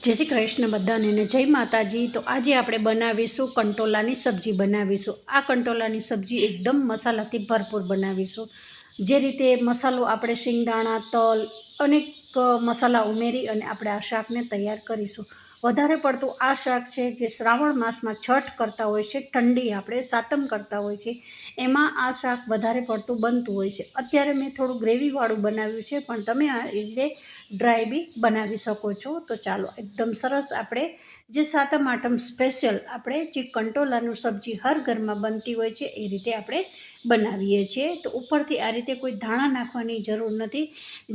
जय श्री कृष्ण बधाने ने जय माताजी। तो आज આપણે બનાવીશું કંટોલાની સબ્જી બનાવીશું। આ કંટોલાની સબ્જી એકદમ મસાલાથી ભરપૂર બનાવીશું। જે રીતે મસાલો આપણે શિંગદાણા તલ અનેક મસાલા ઉમેરી અને આપણે આ શાકને તૈયાર કરીશું। વધારે પડતું આ શાક છે જે શ્રાવણ માસમાં છઠ કરતા હોય છે, ઠંડી આપણે સાતમ કરતા હોય છે, એમાં આ શાક વધારે પડતું બનતું હોય છે। અત્યારે મેં થોડું ગ્રેવીવાળું બનાવ્યું છે, પણ તમે આ રીતે ડ્રાય બી બનાવી શકો છો। તો ચાલો એકદમ સરસ આપણે જે સાતમ આઠમ સ્પેશિયલ આપણે જે કંટોલાનું સબ્જી હર ઘરમાં બનતી હોય છે એ રીતે આપણે બનાવીએ છીએ। તો ઉપરથી આ રીતે કોઈ ધાણા નાખવાની જરૂર નથી,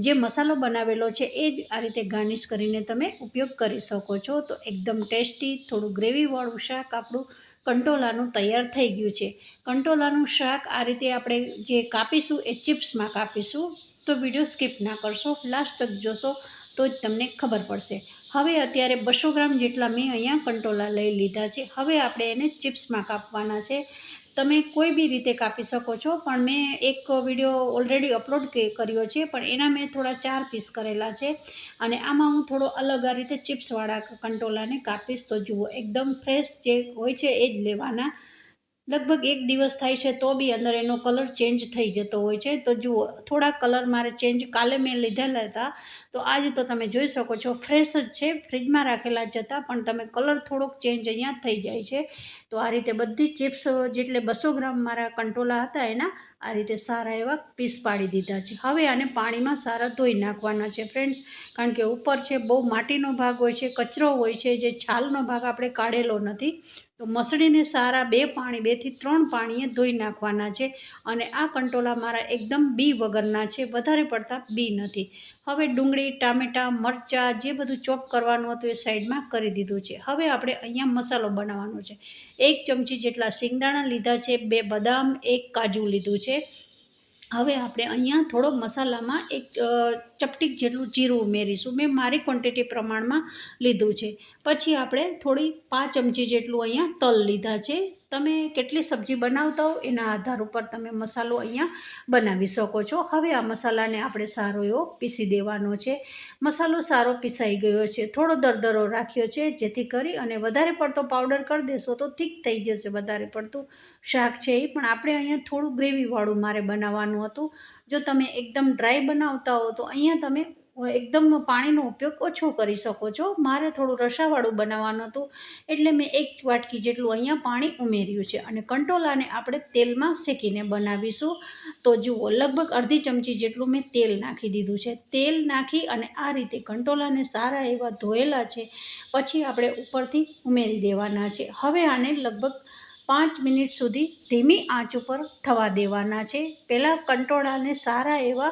જે મસાલો બનાવેલો છે એ જ આ રીતે ગાર્નિશ કરીને તમે ઉપયોગ કરી શકો છો। તો એકદમ ટેસ્ટી થોડું ગ્રેવીવાળું શાક આપણું કંટોલાનું તૈયાર થઈ ગયું છે। કંટોલાનું શાક આ રીતે આપણે જે કાપીશું એ ચિપ્સમાં કાપીશું। તો વિડીયો સ્કીપ ના કરશો, લાસ્ટ તક જોશો તો જ તમને ખબર પડશે। હવે અત્યારે 200 ગ્રામ જેટલા મેં અહીંયા કંટોલા લઈ લીધા છે। હવે આપણે એને ચિપ્સમાં કાપવાના છે। તમે કોઈ બી રીતે કાપી શકો છો, પણ મેં એક વિડીયો ઓલરેડી અપલોડ કર્યો છે, પણ એના મેં થોડા 4 પીસ કરેલા છે અને આમાં હું થોડો અલગ આ રીતે ચિપ્સવાળા કંટોલાને કાપીશ। તો જુઓ એકદમ ફ્રેશ જે હોય છે એ જ લેવાના। લગભગ 1 દિવસ થાય છે તો બી અંદર એનો કલર ચેન્જ થઈ જતો હોય છે। તો જુઓ થોડા કલર મારે ચેન્જ કાલે મેં લીધેલા હતા, તો આજે તો તમે જોઈ શકો છો ફ્રેશ જ છે, ફ્રીજમાં રાખેલા જ હતા, પણ તમે કલર થોડોક ચેન્જ અહીંયા થઈ જાય છે। તો આ રીતે બધી ચિપ્સ જેટલે 200 ગ્રામ મારા કંટોલા હતા એના આ રીતે સારા એવા પીસ પાડી દીધા છે। હવે આને પાણીમાં સારા ધોઈ નાખવાના છે ફ્રેન્ડ્સ, કારણ કે ઉપર છે બહુ માટીનો ભાગ હોય છે, કચરો હોય છે, જે છાલનો ભાગ આપણે કાઢેલો નથી। તો મસળીને સારા 2 થી 3 પાણીએ ધોઈ નાખવાના છે। અને આ કંટોલા મારા એકદમ બી વગરના છે, વધારે પડતા બી નથી। હવે ડુંગળી ટામેટાં મરચાં જે બધું ચોપ કરવાનું હતું એ સાઈડમાં કરી દીધું છે। હવે આપણે અહીંયા મસાલો બનાવવાનો છે। 1 ચમચી જેટલા શિંગદાણા લીધા છે, 2 બદામ, 1 કાજુ લીધું છે। હવે આપણે અહીંયા થોડો મસાલામાં એક ચપટીક જેટલું જીરું ઉમેરીશું। મેં મારી ક્વોન્ટિટી પ્રમાણમાં લીધું છે। પછી આપણે થોડી 5 ચમચી જેટલું અહીંયા તલ લીધા છે। તમે કેટલી સબ્જી બનાવતા હો એના આધાર ઉપર તમે મસાલો અહીંયા બનાવી શકો છો। હવે આ મસાલાને આપણે સારો એવો પીસી દેવાનો છે। મસાલો સારો પીસાઈ ગયો છે, થોડો દરદરો રાખ્યો છે, જેથી કરી અને વધારે પડતો પાવડર કરી દેશો તો થીક થઈ જશે વધારે પડતું શાક છે એ, પણ આપણે અહીંયા થોડું ગ્રેવીવાળું મારે બનાવવાનું હતું। જો તમે એકદમ ડ્રાય બનાવતા હો તો અહીંયા તમે એકદમ પાણીનો ઉપયોગ ઓછો કરી શકો છો। મારે થોડું રસાવાળું બનાવવાનું હતું એટલે મેં 1 વાટકી જેટલું અહીંયા પાણી ઉમેર્યું છે। અને કંટોલાને આપણે તેલમાં શેકીને બનાવીશું। તો જુઓ લગભગ અડધી ચમચી જેટલું મેં તેલ નાખી દીધું છે। તેલ નાખી અને આ રીતે કંટોલાને સારા એવા ધોયેલા છે, પછી આપણે ઉપરથી ઉમેરી દેવાના છે। હવે આને લગભગ 5 મિનિટ સુધી ધીમી આંચ ઉપર થવા દેવાના છે। પહેલાં કંટોળાને સારા એવા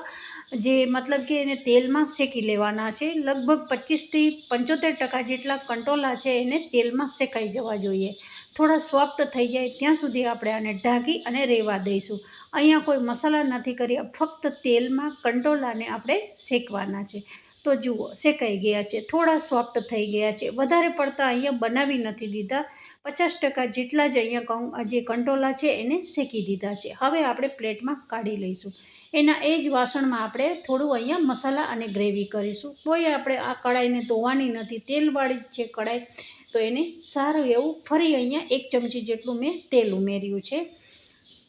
જે મતલબ કે એને તેલમાં શેકી લેવાના છે। લગભગ 25 થી 75% જેટલા કંટોલા છે એને તેલમાં શેકાઈ જવા જોઈએ। થોડા સોફ્ટ થઈ જાય ત્યાં સુધી આપણે આને ઢાંકી અને રહેવા દઈશું। અહીંયા કોઈ મસાલા નથી કર્યા, ફક્ત તેલમાં કંટોલાને આપણે શેકવાના છે। તો જુઓ શેકાઈ ગયા છે, થોડા સોફ્ટ થઈ ગયા છે, વધારે પડતા અહીંયા બનાવી નથી દીધા। 50% જેટલા જ અહીંયા જે કંટોલા છે એને શેકી દીધા છે। હવે આપણે પ્લેટમાં કાઢી લઈશું। એના એ જ વાસણમાં આપણે થોડું અહીંયા મસાલા અને ગ્રેવી કરીશું। કોઈ આપણે આ કઢાઈને ધોવાની નથી, તેલવાળી જ છે કઢાઈ। તો એને સારું એવું ફરી અહીંયા 1 ચમચી જેટલું મેં તેલ ઉમેર્યું છે।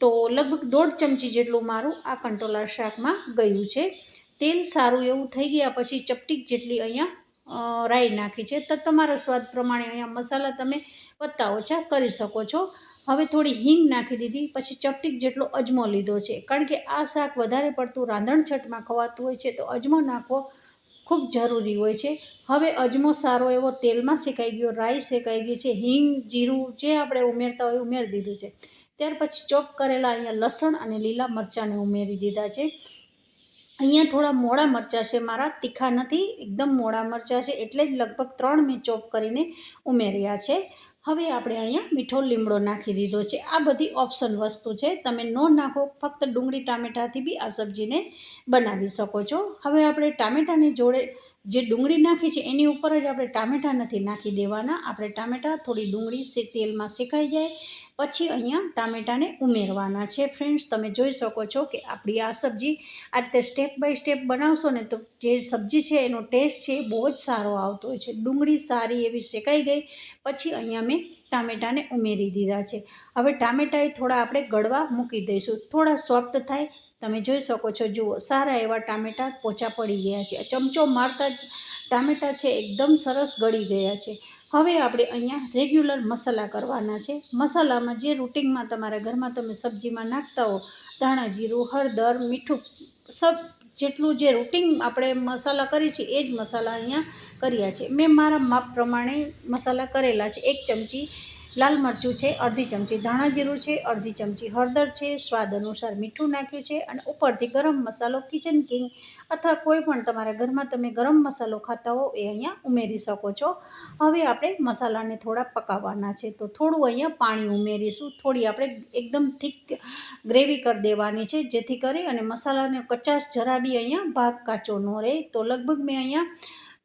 તો લગભગ 1.5 ચમચી જેટલું મારું આ કંટોલા શાકમાં ગયું છે। તેલ સારું એવું થઈ ગયા પછી ચપટીક જેટલી અહીંયા રાઈ નાખી છે। તો તમારા સ્વાદ પ્રમાણે અહીંયા મસાલા તમે વધતા ઓછા કરી શકો છો। હવે થોડી હિંગ નાખી દીધી, પછી ચપટીક જેટલો અજમો લીધો છે, કારણ કે આ શાક વધારે પડતું રાંધણછટમાં ખવાતું હોય છે, તો અજમો નાખવો ખૂબ જરૂરી હોય છે। હવે અજમો સારો એવો તેલમાં શેકાઈ ગયો, રાઈ શેકાઈ ગઈ છે, હિંગ જીરું જે આપણે ઉમેરતા હોય ઉમેરી દીધું છે। ત્યાર પછી ચોપ કરેલા અહીંયા લસણ અને લીલા મરચાંને ઉમેરી દીધા છે। અહીંયા થોડા મોડા મરચાં છે મારા, તીખા નથી, એકદમ મોડા મરચાં છે, એટલે જ લગભગ 3 મેં ચોપ કરીને ઉમેર્યા છે। હવે આપણે અહીંયા મીઠો લીમડો નાખી દીધો છે। આ બધી ઓપ્શન વસ્તુ છે, તમે ન નાખો, ફક્ત ડુંગળી ટામેટાથી બી આ સબ્જીને બનાવી શકો છો। હવે આપણે ટામેટાની જોડે જે ડુંગળી નાખી છે એની ઉપર જ આપણે ટામેટાં નથી નાખી દેવાના. આપણે ટામેટાં થોડી ડુંગળી તેલમાં શેકાઈ જાય પછી અહીંયા ટામેટાને ઉમેરવાના છે. ફ્રેન્ડ્સ, તમે જોઈ શકો છો કે આપણી આ સબ્જી આ રીતે સ્ટેપ બાય સ્ટેપ બનાવશો ને તો જે સબ્જી છે એનો ટેસ્ટ છે એ બહુ જ સારો આવતો હોય છે. ડુંગળી સારી એવી શેકાઈ ગઈ પછી અહીંયા મેં ટામેટાને ઉમેરી દીધા છે. હવે ટામેટાએ થોડા આપણે ગળવા મૂકી દઈશું, થોડા સોફ્ટ થાય. તમે જોઈ શકો છો, જુઓ સારા એવા ટામેટાં પોચા પડી ગયા છે. ચમચો મારતા જ ટામેટાં છે એકદમ સરસ ગળી ગયા છે. હવે આપણે અહીંયા રેગ્યુલર મસાલા કરવાના છે. મસાલામાં જે રૂટિનમાં તમારા ઘરમાં તમે સબ્જીમાં નાખતા હો, ધાણા જીરું, હળદર, મીઠું, જેટલું જે રૂટિન આપણે મસાલા કરી છે એ જ મસાલા અહીંયા કર્યા છે. મેં મારા માપ પ્રમાણે મસાલા કરેલા છે. 1 ચમચી લાલ મરચું છે, અડધી ચમચી ધાણા જીરું છે, અડધી ચમચી હળદર છે, સ્વાદ અનુસાર મીઠું નાખ્યું છે અને ઉપરથી ગરમ મસાલો કિચન કિંગ અથવા કોઈ પણ તમારા ઘરમાં તમે ગરમ મસાલો ખાતા હો એ અહીંયા ઉમેરી શકો છો. હવે આપણે મસાલાને થોડા પકાવવાના છે તો થોડું અહીંયા પાણી ઉમેરીશું. થોડી આપણે એકદમ થીક ગ્રેવી કરી દેવાની છે જેથી કરી અને મસાલાને કચાશ જરા બી અહીંયા ભાગ કાચો ન રહે. તો લગભગ મેં અહીંયા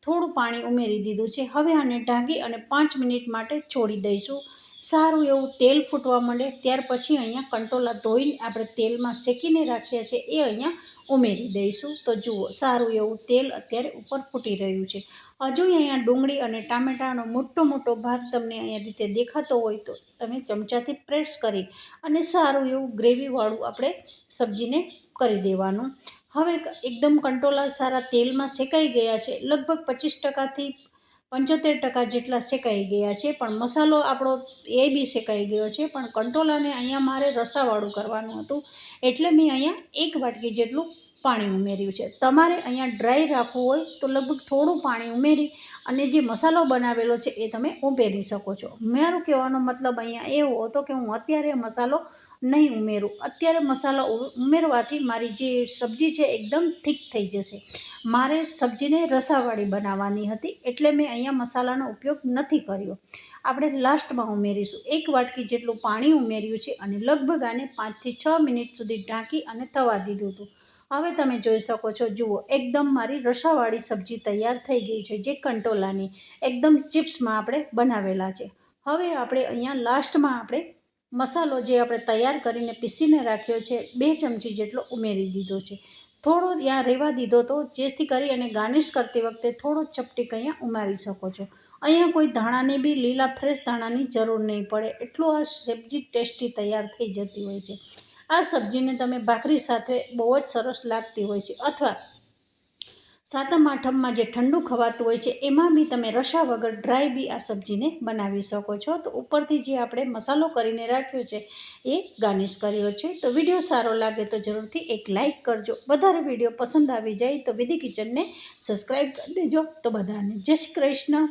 થોડું પાણી ઉમેરી દીધું છે. હવે આને ઢાંકી અને 5 મિનિટ માટે છોડી દઈશું. સારું એવું તેલ ફૂટવા માંડે ત્યાર પછી અહીંયા કંટોલા ધોઈને આપણે તેલમાં શેકીને રાખ્યા છે એ અહીંયા ઉમેરી દઈશું. તો જુઓ સારું એવું તેલ અત્યારે ઉપર ફૂટી રહ્યું છે. હજુ અહીંયા ડુંગળી અને ટામેટાનો મોટો ભાગ તમને અહીંયા રીતે દેખાતો હોય તો તમે ચમચાથી પ્રેસ કરી અને સારું એવું ગ્રેવીવાળું આપણે સબ્જીને કરી દેવાનું. હવે એકદમ કંટોલા સારા તેલમાં શેકાઈ ગયા છે. લગભગ 25%થી 75% જેટલા શેકાઈ ગયા છે. પણ મસાલો આપણો એ બી શેકાઈ ગયો છે. પણ કંટોલાને અહીંયા મારે રસાવાળું કરવાનું હતું એટલે મેં અહીંયા 1 વાટકી જેટલું પાણી ઉમેર્યું છે. તમારે અહીંયા ડ્રાય રાખવું હોય તો લગભગ થોડું પાણી ઉમેરી અને જે મસાલો બનાવેલો છે એ તમે ઉમેરી શકો છો. મારું કહેવાનો મતલબ અહીંયા એવો હતો કે હું અત્યારે મસાલો નહીં ઉમેરું. અત્યારે મસાલો ઉમેરવાથી મારી જે સબ્જી છે એકદમ થીક થઈ જશે. મારે સબ્જીને રસાવાળી બનાવવાની હતી એટલે મેં અહીંયા મસાલાનો ઉપયોગ નથી કર્યો. આપણે લાસ્ટમાં ઉમેરીશું. 1 વાટકી જેટલું પાણી ઉમેર્યું છે અને લગભગ આને 5 થી 6 મિનિટ સુધી ઢાંકી અને થવા દીધું હતું. હવે તમે જોઈ શકો છો, જુઓ એકદમ મારી રસાવાળી સબ્જી તૈયાર થઈ ગઈ છે, જે કંટોલાની એકદમ ચિપ્સમાં આપણે બનાવેલા છે. હવે આપણે અહીંયા લાસ્ટમાં આપણે મસાલો જે આપણે તૈયાર કરીને પીસીને રાખ્યો છે 2 ચમચી જેટલો ઉમેરી દીધો છે. થોડો ત્યાં રહેવા દીધો તો જેથી કરી અને ગાર્નિશ કરતી વખતે થોડો ચપટીક અહીંયા ઉમેરી શકો છો. અહીંયા કોઈ ધાણાની બી લીલા ફ્રેશ ધાણાની જરૂર નહીં પડે, એટલું આ સબ્જી ટેસ્ટી તૈયાર થઈ જતી હોય છે. આ સબ્જીને તમે ભાખરી સાથે બહુ જ સરસ લાગતી હોય છે અથવા સાતમ આઠમમાં જે ઠંડુ ખવાતું હોય છે એમાં બી તમે રસા વગર ડ્રાય બી આ સબ્જીને બનાવી શકો છો. તો ઉપરથી જે આપણે મસાલો કરીને રાખ્યો છે એ ગાર્નિશ કર્યો છે. તો વિડીયો સારો લાગે તો જરૂરથી એક લાઇક કરજો. વધારે વિડીયો પસંદ આવી જાય તો વિધિ કિચનને સબસ્ક્રાઈબ કરી દેજો. તો બધાને જય શ્રી કૃષ્ણ.